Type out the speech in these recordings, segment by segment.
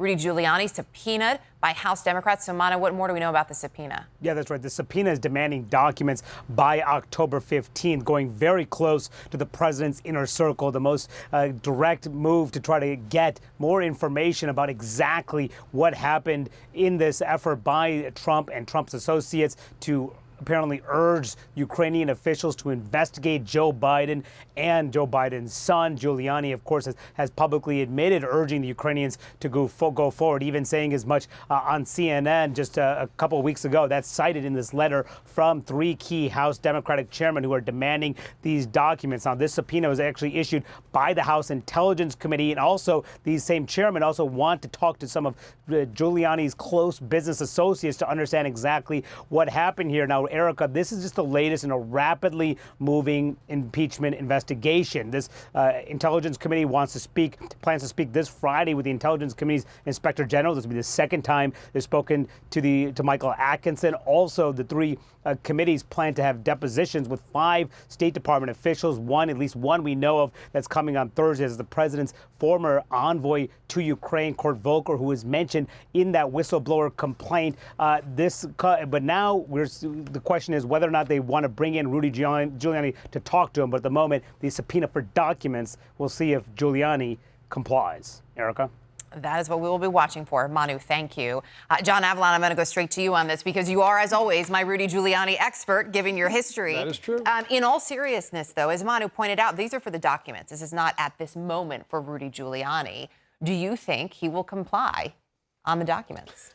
Rudy Giuliani subpoenaed by House Democrats. So, Manu, what more do we know about the subpoena? Yeah, that's right. The subpoena is demanding documents by October 15th, going very close to the president's inner circle, the most direct move to try to get more information about exactly what happened in this effort by Trump and Trump's associates to apparently urged Ukrainian officials to investigate Joe Biden and Joe Biden's son. Giuliani, of course, has publicly admitted urging the Ukrainians to go forward, even saying as much on CNN just a couple of weeks ago. That's cited in this letter from three key House Democratic chairmen who are demanding these documents. Now, this subpoena was actually issued by the House Intelligence Committee, and also these same chairmen also want to talk to some of Giuliani's close business associates to understand exactly what happened here. Now, Erica, this is just the latest in a rapidly moving impeachment investigation. This Intelligence Committee plans to speak this Friday with the Intelligence Committee's Inspector General. This will be the second time they've spoken to Michael Atkinson. Also, the three committees plan to have depositions with 5 State Department officials. At least one we know of that's coming on Thursday is the president's former envoy to Ukraine, Kurt Volker, who was mentioned in that whistleblower complaint. But now the question is whether or not they want to bring in Rudy Giuliani to talk to him. But at the moment, the subpoena for documents, we'll see if Giuliani complies. Erica? That is what we will be watching for. Manu, thank you. John Avalon, I'm going to go straight to you on this because you are, as always, my Rudy Giuliani expert, giving your history. That is true. In all seriousness, though, as Manu pointed out, these are for the documents. This is not at this moment for Rudy Giuliani. Do you think he will comply on the documents?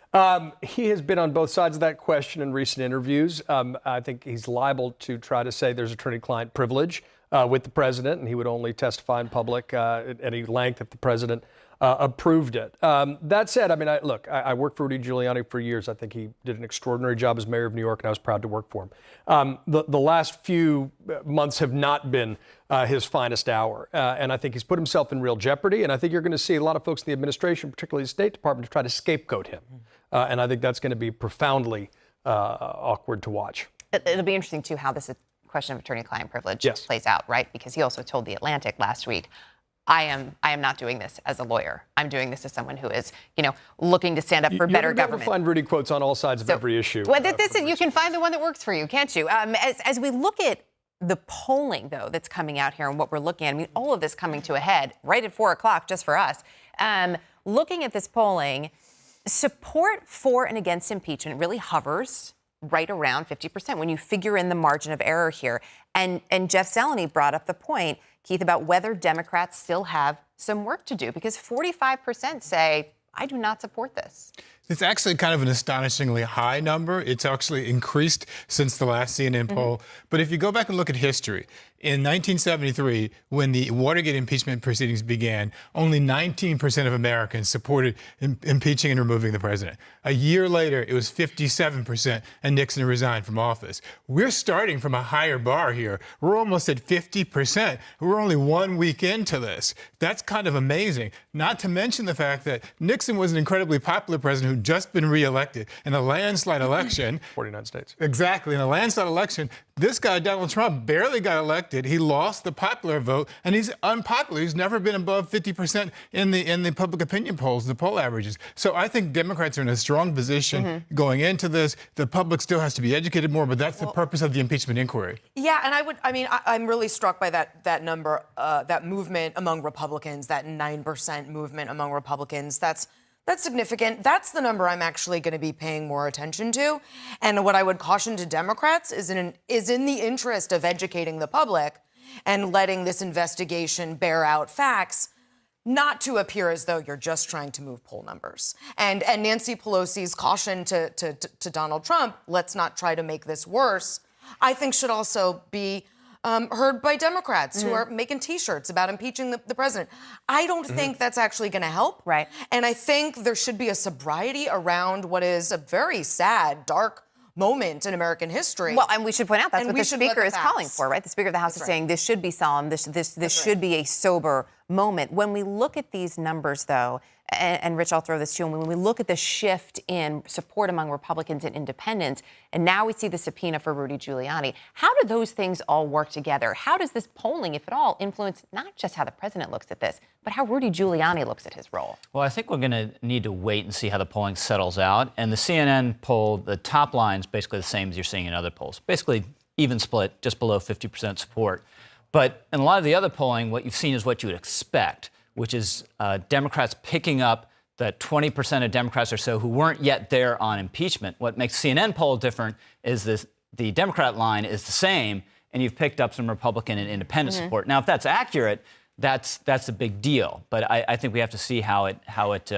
He has been on both sides of that question in recent interviews. I think he's liable to try to say there's attorney-client privilege with the president, and he would only testify in public at any length if the president approved it. That said, I worked for Rudy Giuliani for years. I think he did an extraordinary job as mayor of New York, and I was proud to work for him. The last few months have not been his finest hour, and I think he's put himself in real jeopardy, and I think you're going to see a lot of folks in the administration, particularly the State Department, to try to scapegoat him. And I think that's going to be profoundly awkward to watch. It'll be interesting, too, how this question of attorney-client privilege plays out, right? Because he also told The Atlantic last week, I am not doing this as a lawyer. I'm doing this as someone who is, looking to stand up for better government. You'll find Rudy quotes on all sides of every issue. Well, you can find the one that works for you, can't you? As we look at the polling, though, that's coming out here and what we're looking at, all of this coming to a head right at 4 o'clock just for us. Looking at this polling, support for and against impeachment really hovers right around 50% when you figure in the margin of error here. And Jeff Zeleny brought up the point, Keith, about whether Democrats still have some work to do, because 45% say, I do not support this. It's actually kind of an astonishingly high number. It's actually increased since the last CNN poll. But if you go back and look at history, in 1973, when the Watergate impeachment proceedings began, only 19% of Americans supported impeaching and removing the president. A year later, it was 57%, and Nixon resigned from office. We're starting from a higher bar here. We're almost at 50%. We're only 1 week into this. That's kind of amazing. Not to mention the fact that Nixon was an incredibly popular president who'd just been reelected in a landslide election. 49 states. Exactly. In a landslide election, this guy, Donald Trump, barely got elected. He lost the popular vote, and he's unpopular. He's never been above 50% in the public opinion polls, the poll averages. So I think Democrats are in a strong position going into this. The public still has to be educated more, but that's the purpose of the impeachment inquiry. Yeah, and I'm really struck by that number, that movement among Republicans, that 9% movement among Republicans. That's significant. That's the number I'm actually going to be paying more attention to. And what I would caution to Democrats is in the interest of educating the public and letting this investigation bear out facts, not to appear as though you're just trying to move poll numbers. And Nancy Pelosi's caution to Donald Trump, let's not try to make this worse, I think should also be heard by Democrats who are making T-shirts about impeaching the president. I don't think that's actually going to help. Right. And I think there should be a sobriety around what is a very sad, dark moment in American history. Well, and we should point out that's what the Speaker is calling facts. for, right? The Speaker of the House is saying this should be solemn. This should be a sober moment. When we look at these numbers, though, and Rich, I'll throw this to you, and when we look at the shift in support among Republicans and independents, and now we see the subpoena for Rudy Giuliani, how do those things all work together? How does this polling, if at all, influence not just how the president looks at this, but how Rudy Giuliani looks at his role? Well, I think we're going to need to wait and see how the polling settles out. And the CNN poll, the top line is basically the same as you're seeing in other polls. Basically even split, just below 50% support. But in a lot of the other polling, what you've seen is what you would expect, which is Democrats picking up the 20% of Democrats or so who weren't yet there on impeachment. What makes CNN poll different is the Democrat line is the same, and you've picked up some Republican and independent support. Now, if that's accurate, that's a big deal. But I think we have to see how it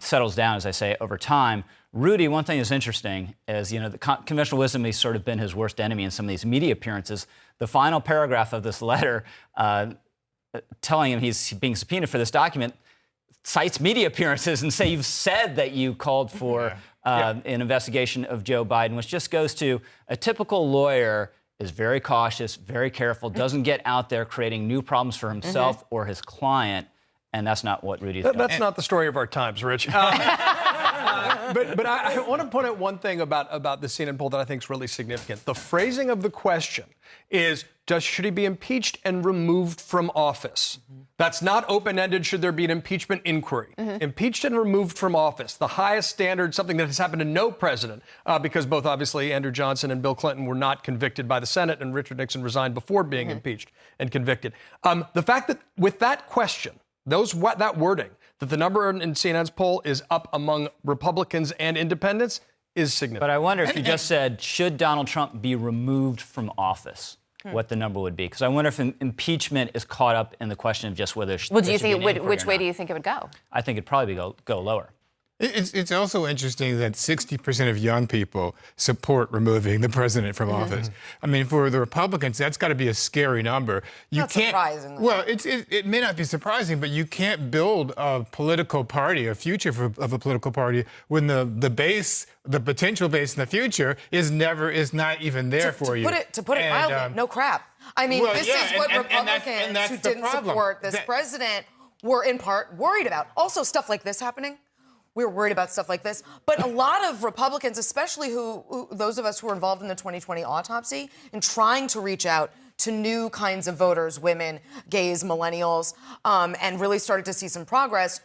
settles down, as I say, over time. Rudy, one thing that's interesting is, the conventional wisdom has sort of been his worst enemy in some of these media appearances. The final paragraph of this letter telling him he's being subpoenaed for this document cites media appearances and say you've said that you called for an investigation of Joe Biden, which just goes to a typical lawyer is very cautious, very careful, doesn't get out there creating new problems for himself or his client. And that's not what Rudy's doing. That's not the story of our times, Rich. But I want to point out one thing about the CNN poll that I think is really significant. The phrasing of the question is, should he be impeached and removed from office? That's not open-ended, should there be an impeachment inquiry. Impeached and removed from office, the highest standard, something that has happened to no president, because both obviously Andrew Johnson and Bill Clinton were not convicted by the Senate, and Richard Nixon resigned before being impeached and convicted. The fact that with that question, that wording, that the number in CNN's poll is up among Republicans and independents is significant. But I wonder if you just said, should Donald Trump be removed from office, what the number would be. Because I wonder if impeachment is caught up in the question of just whether well, do you think which way do you think it would go? I think it'd probably go lower. It's also interesting that 60% of young people support removing the president from office. I mean, for the Republicans, that's got to be a scary number. Not surprising. Well, it may not be surprising, but you can't build a political party, a future of a political party, when the base, the potential base in the future is not even there for you. To put it mildly, no crap. I mean, this is what Republicans who didn't support this president were in part worried about. Also, stuff like this happening. We were worried about stuff like this. But a lot of Republicans, especially those of us who were involved in the 2020 autopsy, in trying to reach out to new kinds of voters, women, gays, millennials, and really started to see some progress,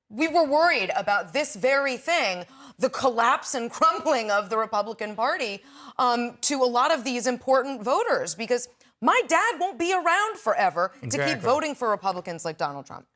we were worried about this very thing, the collapse and crumbling of the Republican Party to a lot of these important voters, because my dad won't be around forever to keep voting for Republicans like Donald Trump.